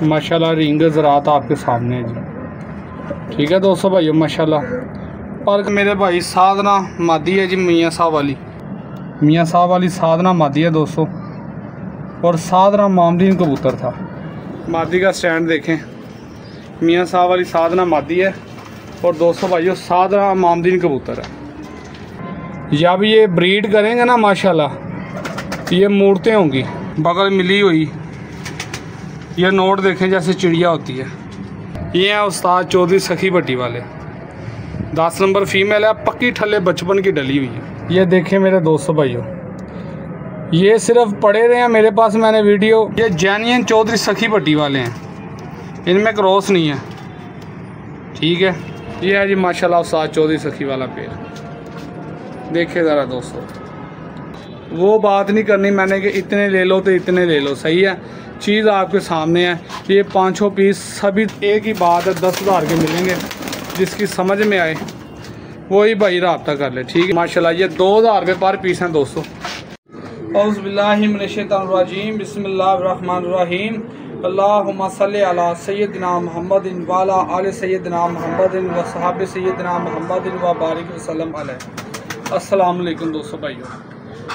माशाल्लाह रिंग ज़रात आपके सामने है जी। ठीक है दोस्तों भाइयों माशाल्लाह। और मेरे भाई साधना मादी है जी, मियाँ साहब वाली साधना मादी है दोस्तों। और साधना मामदीन कबूतर था। मादी का स्टैंड देखें, मियाँ साहब वाली साधना मादी है और दोस्तों भाइयों साधना मामदीन कबूतर है। जब ये ब्रीड करेंगे ना माशाल्लाह ये मूर्तें होंगी। बगल मिली हुई ये नोट देखें जैसे चिड़िया होती है। ये है उस्ताद चौधरी सखी भट्टी वाले, 10 नंबर फीमेल है, पक्की ठल्ले बचपन की डली हुई है। ये देखें मेरे दोस्तों भाइयों, ये सिर्फ पड़े रहे हैं मेरे पास, मैंने वीडियो। ये जेन्युइन चौधरी सखी भट्टी वाले हैं, इनमें क्रॉस नहीं है। ठीक है, ये है जी माशाल्लाह उस्ताद चौधरी सखी वाला पेड़। देखिए ज़रा दोस्तों, वो बात नहीं करनी मैंने कि इतने ले लो तो इतने ले लो, सही है, चीज़ आपके सामने है। ये 5 पीस सभी एक ही बात है, 10,000 के मिलेंगे। जिसकी समझ में आए वही भाई रब्ता कर ले। ठीक है माशाल्लाह, ये 2,000 रुपये पर पीस हैं दोस्तों। औज़ुबिल्लाहि मिनश्शैतानिर्रजीम, बिस्मिल्लाहिर्रहमानिर्रहीम। अल्लाहुम्मा सल्लि अला सय्यदिना मुहम्मदिन व अला आलि सय्यदिना मुहम्मदिन व सहाबे सय्यदिना मुहम्मदिन व बारिक वसल्लम अलैहि। अस्सलाम वालेकुम दोस्तों भाइयों,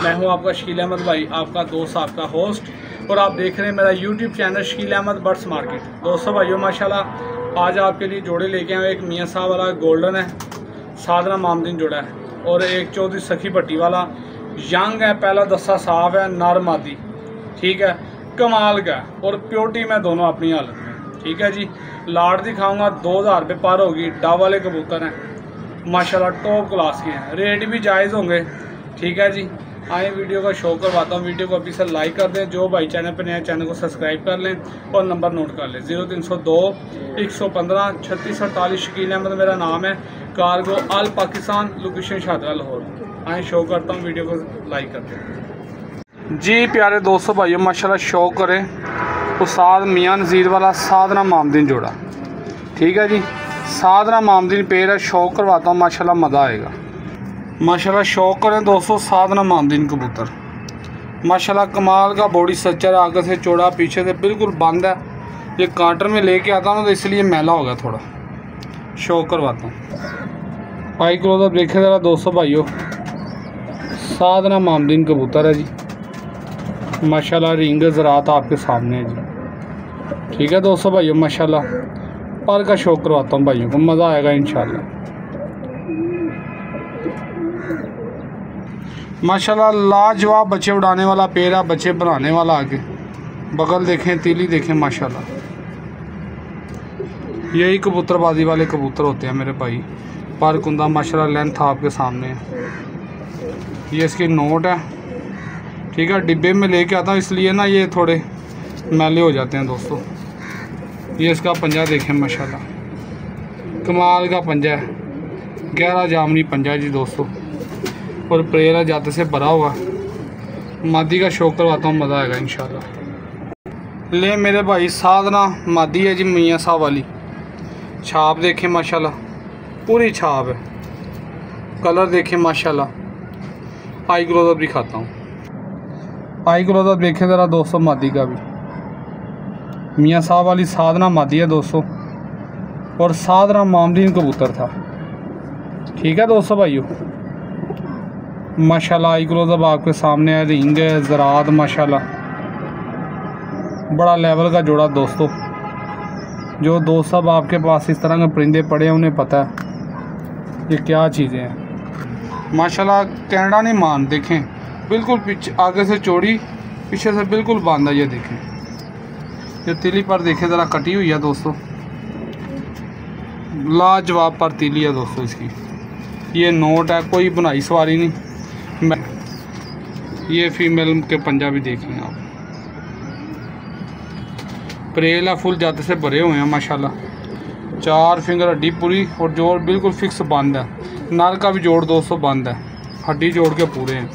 मैं हूं आपका शकील अहमद भाई, आपका दोस्त, आपका होस्ट, और आप देख रहे हैं मेरा YouTube channel Shakeel Ahmed birds market. दोस्तों भाइयों माशाल्लाह आज आपके लिए जोड़े लेके आए। एक मियाँ साहब वाला गोल्डन है, साधना मामदीन जोड़ा है, और एक चौधरी सखी भट्टी वाला यंग है, पहला दस्ता साफ है, नर मादी। ठीक है, कमाल का और प्योरिटी में दोनों अपनी हालत में। ठीक है जी, लाट दिखाऊंगा, 2,000 रुपये पर होगी। डब वाले कबूतर हैं माशाल्लाह, टॉप क्लास के हैं, रेट भी जायज़ होंगे। ठीक है जी, आए वीडियो का शो करवाता हूँ। वीडियो को अभी से लाइक कर दें, जो भाई चैनल पर नया चैनल को सब्सक्राइब कर लें और नंबर नोट कर लें 0302 115 3648। शकील अहमद मेरा नाम है, कार्गो आल पाकिस्तान, लोकेशन शाहदरा लाहौर। आए शो करता हूँ, वीडियो को लाइक कर दें जी। प्यारे दोस्तों भाइयों माशाल्लाह शो करें उस्ताद मियाँ नज़ीर वाला साधना मामदीन जोड़ा। ठीक है जी, साधना मामदीन पेड़ है, शो करवाता हूँ माशाल्लाह मज़ा आएगा। माशाल्लाह शौक करें दोस्तों साधना मामदीन कबूतर माशाल्लाह कमाल का बॉडी स्ट्रक्चर, आगे से चौड़ा, पीछे से बिल्कुल बंद है। ये कांटर में लेके आता हूँ तो इसलिए मैला हो गया थोड़ा। शौक करवाता हूँ, पाई क्लोजअप देखे ज़रा दोस्तों भाइयों, साधना मामदीन कबूतर है जी माशाल्लाह। रिंग ज़रात आपके सामने है जी। ठीक है दोस्तों भाइयों माशाल्लाह, पर का शौक करवाता हूँ भाइयों को, मज़ा आएगा इंशाल्लाह। माशाल्लाह लाजवाब बच्चे उड़ाने वाला पेड़ है, बच्चे बनाने वाला। आगे बगल देखें, तीली देखें माशाल्लाह। यही कबूतरबाजी वाले कबूतर होते हैं मेरे भाई। पर कुंदा माशाल्लाह लेंथ आपके सामने है। ये इसकी नोट है। ठीक है, डिब्बे में लेके आता हूँ इसलिए ना ये थोड़े मैले हो जाते हैं दोस्तों। ये इसका पंजा देखें माशाल्लाह, कमाल का पंजा है, गहरा जामनी पंजा जी दोस्तों, और प्रेरा जाते से भरा हुआ। मादी का शौक करवाता हूँ, मज़ा आएगा इंशाल्लाह। ले मेरे भाई साधना मादी है जी, मियाँ साहब वाली। छाप देखें माशाल्लाह, पूरी छाप है। कलर देखें माशाल्लाह। आई क्लोजअप दिखाता हूँ, आई क्लोजअप देखें ज़रा दोस्तों मादी का भी। मियाँ साहब वाली साधना मादी है दोस्तों, और साधना मामदीन कबूतर था। ठीक है दोस्तों भाइयों माशाल्लाह, आई क्लोजअप आपके सामने है। रिंग है, ज़रात माशाल्लाह, बड़ा लेवल का जोड़ा दोस्तों। जो दोस्त सब आपके पास इस तरह के परिंदे पड़े हैं उन्हें पता है ये क्या चीज़ें हैं माशाल्लाह। कनाडा नहीं मान देखें, बिल्कुल पीछे आगे से चौड़ी, पीछे से बिल्कुल बांधा। ये देखें, ये तीली पर देखें ज़रा, कटी हुई है दोस्तों, लाजवाब पर तीली है दोस्तों इसकी। ये नोट है, कोई बुनाई सवारी नहीं। ये फीमेल के पंजा भी देख लें आप, परेला फुल जाते से भरे हुए हैं माशाल्लाह। 4 फिंगर हड्डी पूरी, और जोड़ बिल्कुल फिक्स बंद है। नर का भी जोड़ दोस्तों बंद है, हड्डी जोड़ के पूरे हैं।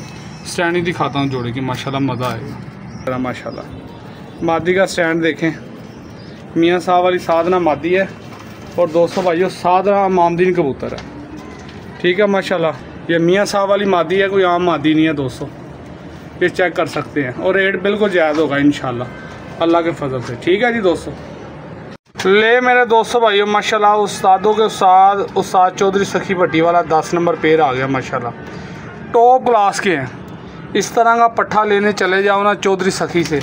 स्टैंड दिखाता हूँ जोड़े की माशाल्लाह, मज़ा आएगा माशाल्लाह। मादी का स्टैंड देखें, मियाँ साहब वाली साधना मादी है, और दोस्तों भाइयों साधना मामदीन कबूतर है। ठीक है माशाल्लाह, ये मियाँ साहब वाली मादी है, कोई आम मादी नहीं है दोस्तों। ये चेक कर सकते हैं, और रेट बिल्कुल जायज़ होगा इंशाल्लाह अल्लाह के फजल से। ठीक है जी दोस्तों। ले मेरे दोस्तों भाइयों माशाल्लाह उस्तादों के उस्ताद चौधरी सखी भट्टी वाला 10 नंबर पेड़ आ गया माशाल्लाह, टॉप क्लास के हैं। इस तरह का पट्ठा लेने चले जाओ ना चौधरी सखी से,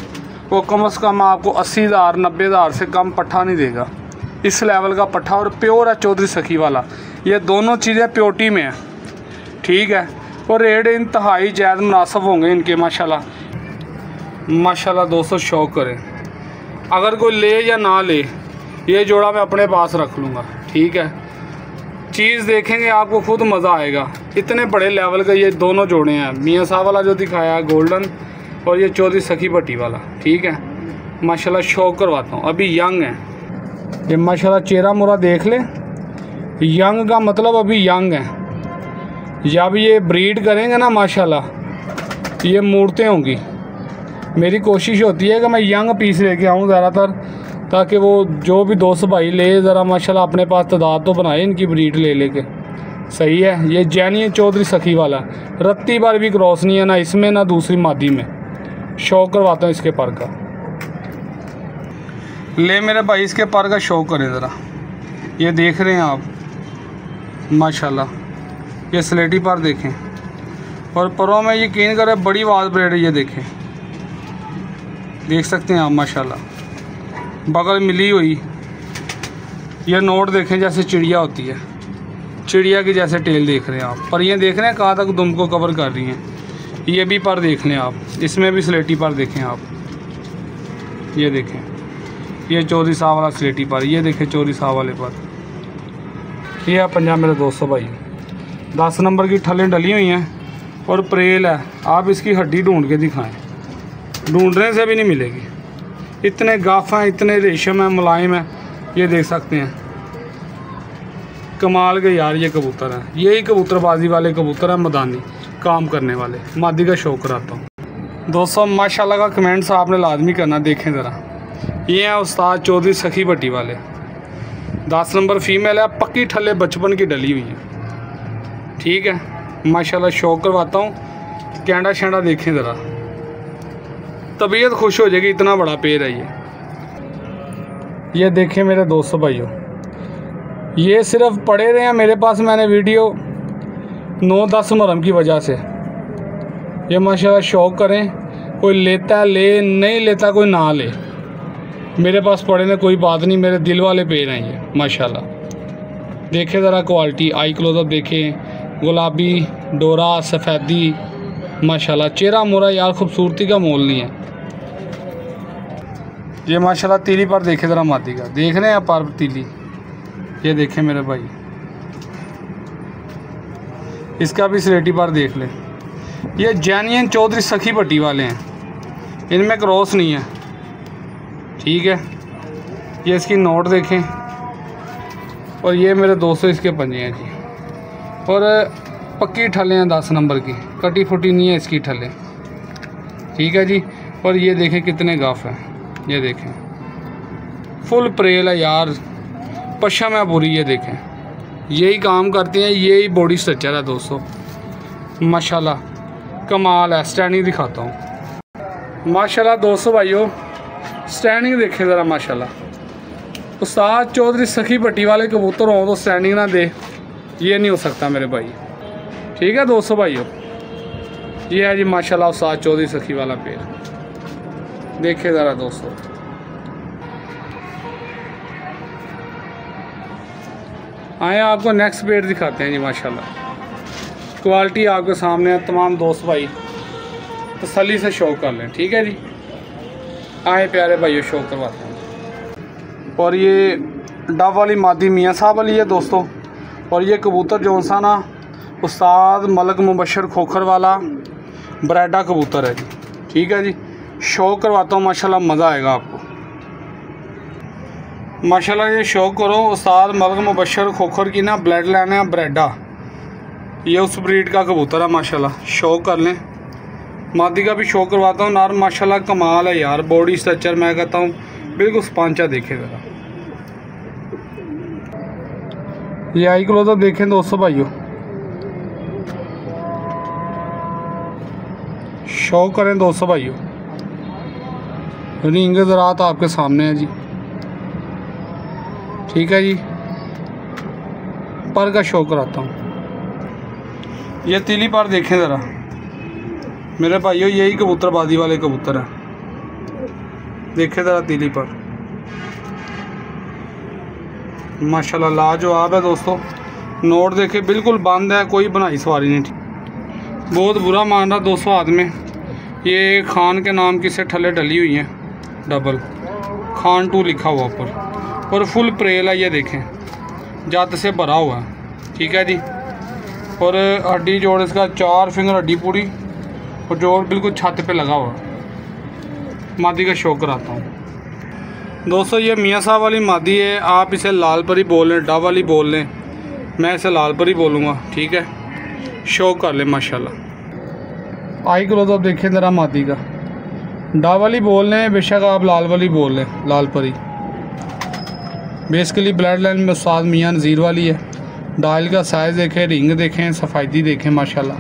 वो कम से कम आपको 80,000 90,000 से कम पट्ठा नहीं देगा। इस लेवल का पट्ठा और प्योर है चौधरी सखी वाला, ये दोनों चीज़ें प्योरिटी में हैं, ठीक है। और रेट इंतहाई जायज़ मुनासिब होंगे इनके माशाल्लाह। माशाल्लाह दोस्तों शौक़ करें, अगर कोई ले या ना ले ये जोड़ा मैं अपने पास रख लूँगा, ठीक है। चीज़ देखेंगे आपको खुद मज़ा आएगा, इतने बड़े लेवल का ये दोनों जोड़े हैं। मियाँ साहब वाला जो दिखाया है गोल्डन, और ये चौधरी सखी भट्टी वाला, ठीक है। माशाल्लाह शौक़ करवाता हूँ, अभी यंग है ये माशाल्लाह। चेहरा मुरा देख ले, यंग का मतलब अभी यंग है। जब ये ब्रीड करेंगे ना माशाल्लाह ये मूर्तें होंगी। मेरी कोशिश होती है कि मैं यंग पीस लेके आऊँ ज़्यादातर, ताकि वो जो भी दोस्त भाई ले ज़रा माशाल्लाह अपने पास तादाद तो बनाए इनकी ब्रीड ले लेके। सही है, ये जैनी चौधरी सखी वाला, रत्ती बार भी क्रॉस नहीं है ना इसमें ना दूसरी मादी में। शौक़ करवाता हूँ इसके पर का। ले मेरे भाई इसके पर का शौक़ करें ज़रा, ये देख रहे हैं आप माशाल्लाह, ये स्लेटी पर देखें, और परों में यकीन करें बड़ी आवाज़ ब्रेड, ये देखें, देख सकते हैं आप माशाल्लाह, बगल मिली हुई। ये नोट देखें जैसे चिड़िया होती है, चिड़िया की जैसे टेल देख रहे हैं आप। पर ये देख रहे हैं कहाँ तक दुम को कवर कर रही हैं। ये भी पर देख लें आप, इसमें भी स्लेटी पर देखें आप, ये देखें, ये चौधरी साहब वाला स्लेटी पर, ये देखें चौधरी साहब वाले पर। ये है पंजाब मेरे दोस्तों भाई, 10 नंबर की ठलें डली हुई हैं और प्रेल है। आप इसकी हड्डी ढूंढ के दिखाएं, ढूंढने से भी नहीं मिलेगी, इतने गाफ हैं, इतने रेशम है, मुलायम है। ये देख सकते हैं, कमाल के यार ये कबूतर हैं। यही कबूतरबाजी वाले कबूतर हैं, मैदानी काम करने वाले। मादी का शौक़ कराता हूँ दोस्तों। माशाल्लाह का कमेंट्स आपने लाजमी करना। देखें ज़रा, ये हैं उस्ताद चौधरी सखी भट्टी वाले, 10 नंबर फीमेल है, पक्की ठल्ले बचपन की डली हुई है, ठीक है। माशाल्लाह शौक़ करवाता हूँ। कैंडा शैंडा देखें ज़रा, तबीयत खुश हो जाएगी, इतना बड़ा पेड़ है ये देखें मेरे दोस्तों भाइयों, ये सिर्फ पड़े रहे हैं मेरे पास, मैंने वीडियो 9-10 मुहर्रम की वजह से। ये माशाल्लाह शौक़ करें, कोई लेता ले, नहीं लेता कोई ना ले, मेरे पास पड़े ने कोई बात नहीं, मेरे दिल वाले पेड़ हैं ये माशाल्लाह। देखें ज़रा क्वालिटी, आई क्लोजअप देखें, गुलाबी डोरा सफ़ेदी माशाल्लाह, चेहरा मोरा यार खूबसूरती का मोल नहीं है। ये माशाल्लाह तीली पर देखे ज़रा मादी का, देख रहे हैं आप पर तीली, ये देखें मेरे भाई, इसका भी स्लेटी पर देख लें। ये जैनियन चौधरी सखी भट्टी वाले हैं, इनमें क्रॉस नहीं है, ठीक है। ये इसकी नोट देखें, और ये मेरे दोस्तों इसके पंजे हैं जी, और पक्की ठलें हैं 10 नंबर की, कटी फुटी नहीं है इसकी ठलें, ठीक है जी। और ये देखें कितने गाफ हैं, ये देखें फुल प्रेल है यार, पशम है पूरी। ये देखें यही काम करते हैं, यही बॉडी स्ट्रक्चर है दोस्तों माशाल्लाह, कमाल है। स्टैंडिंग दिखाता हूँ माशाल्लाह दोस्तों भाइयों, स्टैंडिंग देखें ज़रा माशाल्लाह। उस्ताद चौधरी सखी भट्टी वाले कबूतर हों तो स्टैंडिंग ना दे, ये नहीं हो सकता मेरे भाई, ठीक है दोस्तों भाइयों। ये है जी माशाल्लाह उस्ताद चौधरी सखी वाला पेड़, देखिए ज़रा दोस्तों। आए आपको नेक्स्ट पेड़ दिखाते हैं जी माशाल्लाह, क्वालिटी आपके सामने है। तमाम दोस्त भाई तसल्ली से शौक़ कर लें, ठीक है जी। आए प्यारे भाइयों शौक़ करवाते हैं। और ये डब वाली मादी मियाँ साहब वाली है दोस्तों, और ये कबूतर जो सा ना उस्ताद मलक मुबशर खोखर वाला ब्रेडा कबूतर है जी, ठीक है जी। शौक़ करवाता हूँ माशाल्लाह, मज़ा आएगा आपको माशाल्लाह। ये शौक़ करो, उस्ताद मलक मुबशर खोखर की ना ब्लड लाइन है ब्रेडा, ये उस ब्रीड का कबूतर है माशाल्लाह। शौक़ कर लें। मादी का भी शौक़ करवाता हूँ। नार माशाल्लाह कमाल है यार, बॉडी स्ट्रक्चर मैं कहता हूँ बिल्कुल स्पांचा। देखे ज़रा ये आई क्लोजअप देखें दोस्तों भाइयों, शौक़ करें दोस्तों भाइयों। रिंग ज़रात आपके सामने है जी, ठीक है जी। पर का शो कराता हूँ। ये तीली पर देखें ज़रा मेरे भाइयों, यही कबूतरबाजी वाले कबूतर हैं। देखें ज़रा तीली पर, माशाल्लाह लाजवाब है दोस्तों। नोट देखे बिल्कुल बंद है, कोई बनाई सवारी नहीं। बहुत बुरा मान रहा दोस्तों हाथ में। ये खान के नाम की से ठल्ले डली हुई हैं, डबल खान 2 लिखा हुआ ऊपर, और फुल प्रेल है। ये देखें जात से भरा हुआ है, ठीक है जी। और हड्डी जोड़ इसका 4 फिंगर हड्डी पूरी, और जोड़ बिल्कुल छत पे लगा हुआ। मादी का शौक कराता हूँ दोस्तों। ये मियाँ साहब वाली मादी है, आप इसे लाल परी बोल लें, डा वाली बोल लें, मैं इसे लाल परी बोलूँगा, ठीक है। शौक कर लें माशाल्लाह। आई क्लोज आप देखें ज़रा मादी का, डा वाली बोल लें, बेशक आप लाल वाली बोल लें, लाल परी। बेसिकली ब्लड लाइन में उस्ताद मियाँ नज़ीर वाली है। डायल का साइज़ देखें, रिंग देखें, सफ़ाइदी देखें, माशाल्लाह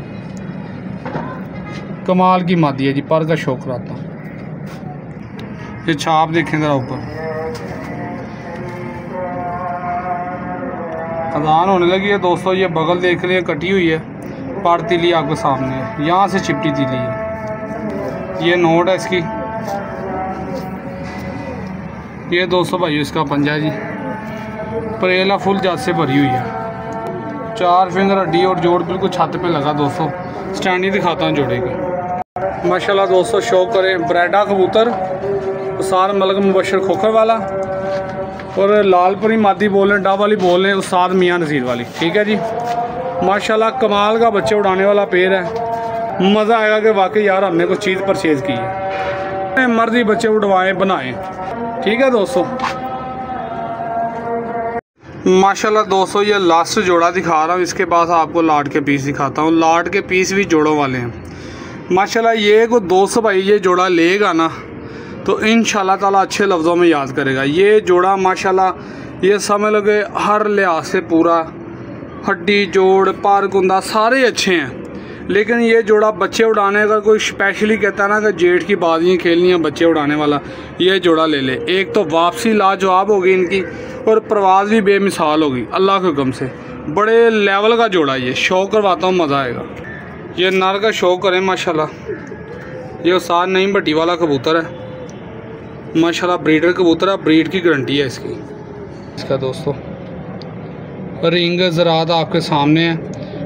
कमाल की मादी है जी। पर का शौक कराता हूँ। ये छाप देखें ज़रा ऊपर, अजान होने लगी है दोस्तों। ये बगल देख रहे हैं कटी हुई है, पर तीली आपके सामने है, यहाँ से चिपटी तीली है। ये नोट है इसकी। ये दोस्तों भाई इसका पंजा जी, परेला फुल जात से भरी हुई है। 4 फिंगर हड्डी और जोड़ बिल्कुल छत पे लगा दोस्तों। स्टैंड ही दिखाता हूँ जोड़े की। माशाल्लाह दोस्तों शौक करें। ब्रेडा कबूतर, उस्ताद मलक मुबशर खोखर वाला, और लाल परी मादी बोल लें, डा वाली बोल लें, उस्ताद मियाँ नज़ीर वाली, ठीक है जी। माशाल्लाह कमाल का बच्चे उड़ाने वाला पेड़ है। मज़ा आएगा कि वाकई यार हमने कुछ चीज़ परचेज़ की है। मर्जी बच्चे उड़वाएं बनाएं, ठीक है दोस्तों। माशाल्लाह दोस्तों ये लास्ट जोड़ा दिखा रहा हूँ, इसके बाद आपको लाट के पीस दिखाता हूँ। लाट के पीस भी जोड़ों वाले हैं माशाल्लाह। ये को 200 भाई ये जोड़ा लेगा ना तो इंशाल्लाह ताला अच्छे लफ्ज़ों में याद करेगा। ये जोड़ा माशाल्लाह ये समझ लो कि हर लिहाज से पूरा, हड्डी जोड़ पार कुंदा सारे अच्छे हैं। लेकिन ये जोड़ा बच्चे उड़ाने का कोई स्पेशली कहता है ना कि जेठ की बाजियाँ खेलनी है बच्चे उड़ाने वाला, ये जोड़ा ले ले। एक तो वापसी लाजवाब होगी इनकी, और प्रवास भी बेमिसाल होगी अल्लाह के हुक्म से। बड़े लेवल का जोड़ा ये, शौक करवाता हूँ, मज़ा आएगा। ये नर का शौक करें माशाल्लाह। ये उस्ताद नईम भट्टी वाला कबूतर है माशाल्लाह, ब्रीडर कबूतर है, ब्रीड की गारंटी है इसकी। इसका दोस्तों रिंग ज़रात आपके सामने है,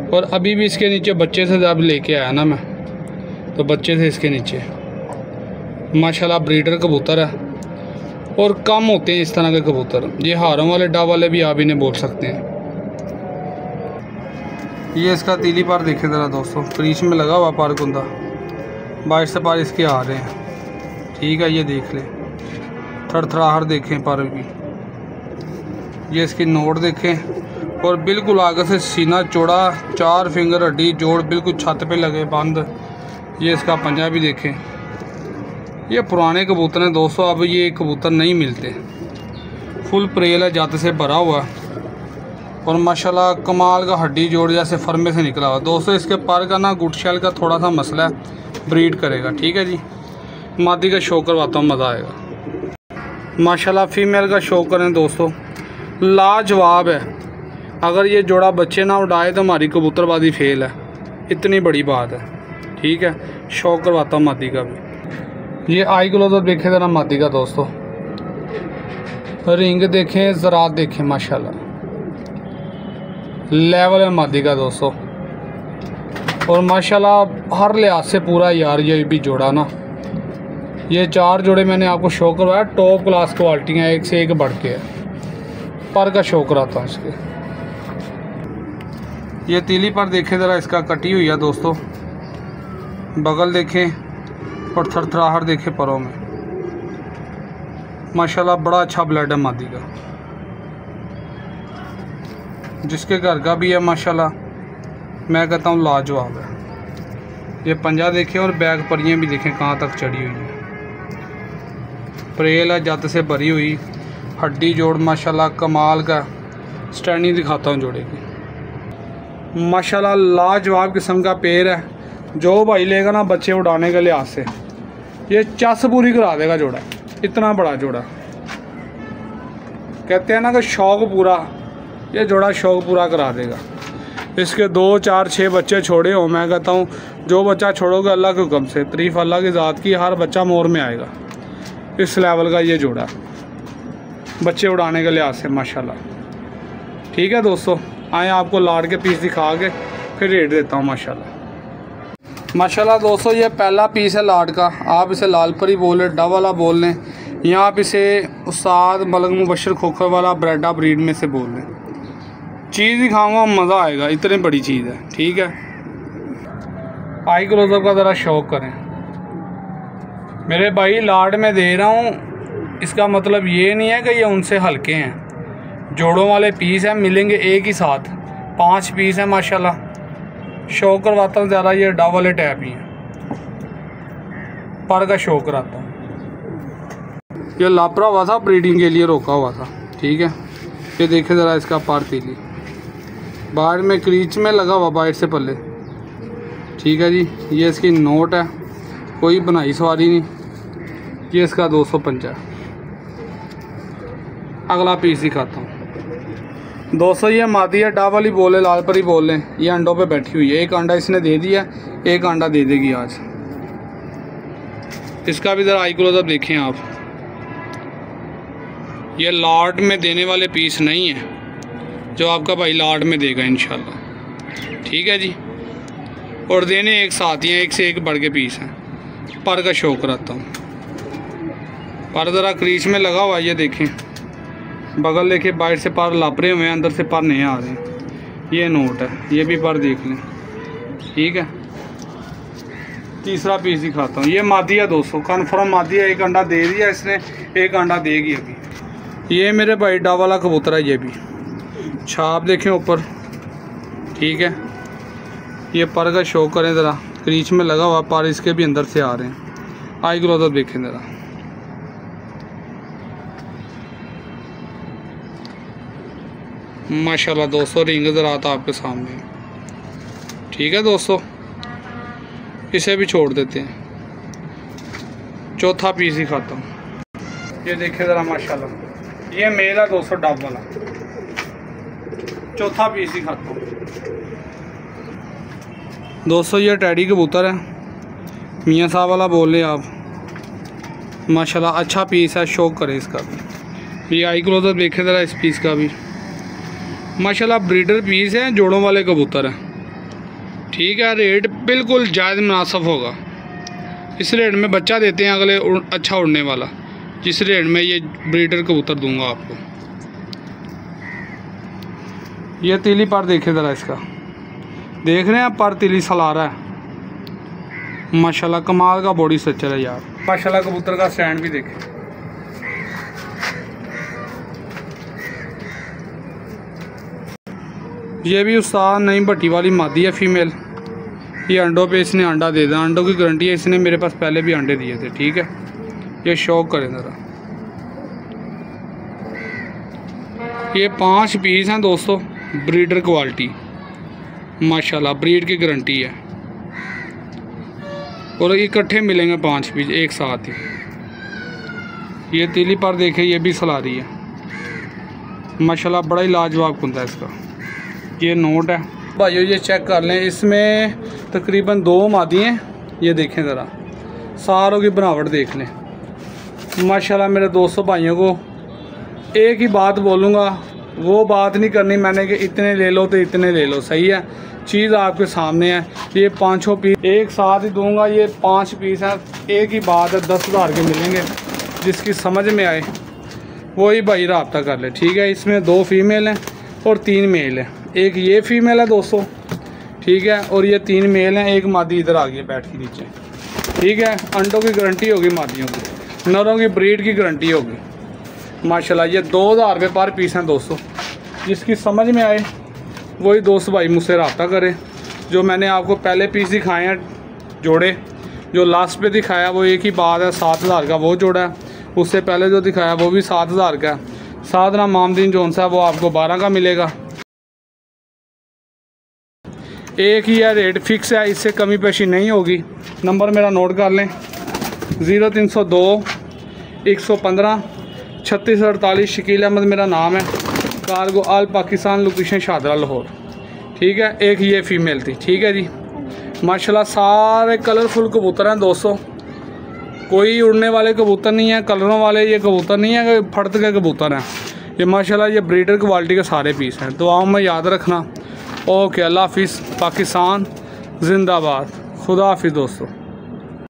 और अभी भी इसके नीचे बच्चे से जब लेके आया ना मैं, तो बच्चे से इसके नीचे माशाल्लाह ब्रीडर कबूतर है। और कम होते हैं इस तरह के कबूतर, ये हारों वाले डा वाले भी आप इन्हें बोल सकते हैं। ये इसका तीली पर देखे ज़रा दोस्तों, क्रीच में लगा हुआ पार कुंदा, 22 से पार इसके आ रहे हैं, ठीक है। ये देख लें, थड़थड़ाहट देखें पर भी। ये इसकी नोट देखें, और बिल्कुल आगे से सीना चौड़ा, 4 फिंगर हड्डी जोड़ बिल्कुल छत पे लगे बंद। ये इसका पंजा भी देखें। ये पुराने कबूतर हैं दोस्तों, अब ये कबूतर नहीं मिलते। फुल प्रेल है, जाते से भरा हुआ, और माशाल्लाह कमाल का हड्डी जोड़ जैसे फर्मे से निकला हुआ दोस्तों। इसके पर का ना गुट शैल का थोड़ा सा मसला है, ब्रीड करेगा, ठीक है जी। मादी का शौक करवाता हूँ, मज़ा आएगा माशाल्लाह। फीमेल का शौक करें दोस्तों, लाजवाब है। अगर ये जोड़ा बच्चे ना उड़ाए तो हमारी कबूतरबाजी फेल है, इतनी बड़ी बात है, ठीक है। शौक करवाता हूँ मादी का भी। ये आई क्लोजर देखें ज़रा मादी का दोस्तों, रिंग देखें, ज़रात देखें, माशाल्लाह लेवल है मादी का दोस्तों। और माशाल्लाह हर लिहाज से पूरा यार ये भी जोड़ा ना, ये 4 जोड़े मैंने आपको शो करवाया, टॉप क्लास क्वालिटी हैं, एक से एक बढ़ के है। पर का शो कराता हूँ इसके। ये तीली पर देखें ज़रा, इसका कटी हुई है दोस्तों, बगल देखें, और थरथराहट देखें परों में, माशाल्लाह बड़ा अच्छा ब्लड है मादी का। जिसके घर का भी है माशाल्लाह, मैं कहता हूँ लाजवाब है। ये पंजा देखें, और बैग परियाँ भी देखें कहाँ तक चढ़ी हुई है। प्रेल है, जाते से भरी हुई, हड्डी जोड़ माशाल्लाह कमाल का। स्टैंडिंग दिखाता हूँ जोड़े की, माशाल्लाह लाजवाब किस्म का पेड़ है। जो भाई लेगा ना बच्चे उड़ाने के लिहाज से, ये चस पूरी करा देगा जोड़ा, इतना बड़ा जोड़ा। कहते हैं ना कि शौक़ पूरा, ये जोड़ा शौक़ पूरा करा देगा। इसके 2 4 6 बच्चे छोड़े हो, मैं कहता हूँ जो बच्चा छोड़ोगे अल्लाह के हुक्म से, तारीफ़ अल्लाह की ज़ात की, हर बच्चा मोर में आएगा। इस लेवल का ये जोड़ा बच्चे उड़ाने के लिहाज से माशाल्लाह। ठीक है दोस्तों, आए आपको लाड़ के पीस दिखा के फिर रेट देता हूँ माशाल्लाह दोस्तों। ये पहला पीस है लाड़ का, आप इसे लालपरी बोल लें, डब वाला बोल लें, या आप इसे उस्ताद मलक मुबशर खोखर वाला ब्रेडा ब्रीड में से बोल लें। चीज़ दिखाऊंगा, मज़ा आएगा, इतनी बड़ी चीज़ है। ठीक है, आई क्लोजअप का ज़रा शौक़ करें मेरे भाई। लाड़ में दे रहा हूँ, इसका मतलब ये नहीं है कि ये उनसे हल्के हैं। जोड़ों वाले पीस हैं, मिलेंगे एक ही साथ, 5 पीस हैं माशाल्लाह। शौक़ करवाता हूँ ज़्यादा, ये डब वाले टैप ही हैं, पर का शौक़ कराता हूँ। ये लापरा हुआ था, ब्रीडिंग के लिए रोका हुआ था। ठीक है, ये देखे ज़रा इसका पार तीली बाहर में क्रीच में लगा हुआ, बाहर से पल्ले। ठीक है जी, ये इसकी नोट है, कोई बनाई सवारी नहीं। ये इसका 205 है। अगला पीस दिखाता हूँ दोस्तों। ये मादी है, डब वाली बोले, लालपरी बोल लें। ये अंडों पे बैठी हुई है, एक अंडा इसने दे दिया, एक अंडा दे देगी आज। इसका भी ज़रा आई क्लोजअप देखें आप। ये लाड में देने वाले पीस नहीं है, जो आपका भाई लाड में देगा इंशाल्लाह। ठीक है जी, और देने एक साथ ही हैं, एक से एक बढ़ के पीस हैं। पर का शौक़ रहता हूँ, पर ज़रा क्रीच में लगा हुआ, ये देखें बगल देखे, बाहर से पर लापरे हुए हैं, अंदर से पर नहीं आ रहे हैं। ये नोट है, ये भी पर देख लें। ठीक है, तीसरा पीस दिखाता हूँ। ये मादी है दोस्तों, कन्फर्म मादी है, एक अंडा दे दिया इसने, एक अंडा देगी अभी। ये मेरे भाई डब वाला कबूतर है, ये भी छाप देखें ऊपर। ठीक है, ये पर का शौक़ करें ज़रा, क्रीच में लगा हुआ, पर इसके भी अंदर से आ रहे हैं। आई क्लोजअप देखें ज़रा। माशाल्लाह दोस्तों, रिंग ज़रा आता आपके सामने। ठीक है दोस्तों, इसे भी छोड़ देते हैं। चौथा पीस ही खाता हूँ, ये देखें ज़रा माशाल्लाह। ये मेल है दोस्तों, डब वाला। चौथा पीस ही खाता हूँ दोस्तों। ये टैडी कबूतर है, मियाँ साहब वाला बोल लें आप। माशाल्लाह अच्छा पीस है, शौक़ करे इसका भी। ये आई क्लोजअप देखे ज़रा इस पीस का भी माशाल्लाह। ब्रीडर पीस है, जोड़ों वाले कबूतर हैं। ठीक है, रेट बिल्कुल जायज़ मुनासिब होगा। इस रेट में बच्चा देते हैं अगले अच्छा उड़ने वाला, जिस रेट में ये ब्रीडर कबूतर दूंगा आपको। ये तीली पर देखे ज़रा इसका, देख रहे हैं पर तीली सला रहा है माशाल्लाह। कमाल का बॉडी स्ट्रक्चर है यार माशाल्लाह। कबूतर का स्टैंड भी देखें। ये भी उस्ताद नई भट्टी वाली मादी है, फीमेल। ये अंडों पे इसने अंडा दे दिया, अंडों की गारंटी है, इसने मेरे पास पहले भी अंडे दिए थे। ठीक है, ये शौक़ करें ज़रा। ये 5 पीस हैं दोस्तों, ब्रीडर क्वालिटी माशाल्लाह, ब्रीड की गारंटी है। और इकट्ठे मिलेंगे 5 पीस एक साथ ही। ये तीली पर देखे, ये भी सला रही है माशाल्लाह, बड़ा ही लाजवाब कुंदा है इसका। ये नोट है भाइयों, ये चेक कर लें, इसमें तकरीबन 2 मादी हैं। ये देखें ज़रा, सारों की बनावट देख लें माशाल्लाह। मेरे दोस्तों भाइयों को एक ही बात बोलूँगा, वो बात नहीं करनी मैंने कि इतने ले लो तो इतने ले लो। सही है, चीज़ आपके सामने है। ये 5 पीस एक साथ ही दूंगा। ये 5 पीस हैं, एक ही बात है, 10,000 के मिलेंगे। जिसकी समझ में आए वही भाई रब्ता कर ले। ठीक है, इसमें 2 फीमेल हैं और 3 मेल हैं। एक ये फीमेल है दोस्तों, ठीक है, और ये 3 मेल हैं। एक मादी इधर आ गई बैठ के नीचे। ठीक है, अंडों की गारंटी होगी मादियों की, नरों की ब्रीड की गारंटी होगी माशाल्लाह। ये 2,000 रुपये पर पीस हैं दोस्तों। जिसकी समझ में आए वही दोस्त भाई मुझसे रब्ता करें। जो मैंने आपको पहले पीस दिखाए हैं जोड़े, जो लास्ट पे दिखाया वो एक ही बात है, 7,000 का वो जोड़ा है। उससे पहले जो दिखाया वो भी 7,000 का है। साधना मामदीन जोन सा वो आपको 12 का मिलेगा। एक ही है, रेट फिक्स है, इससे कमी पेशी नहीं होगी। नंबर मेरा नोट कर लें, 0302 115 3648 शकील अहमद मेरा नाम है। कार्गो आल पाकिस्तान, लोकेशन शाहदरा लाहौर। ठीक है, एक ये फ़ीमेल थी। ठीक है जी, माशाल्लाह सारे कलरफुल कबूतर हैं दोस्तों, कोई उड़ने वाले कबूतर नहीं है, कलरों वाले ये कबूतर नहीं है कि फर्द के कबूतर हैं। ये माशाल्लाह ये ब्रीडर क्वालिटी के सारे पीस हैं। दुआओं में याद रखना। ओके, अल्लाह हाफिज़। पाकिस्तान जिंदाबाद। खुदा हाफिज़ दोस्तों।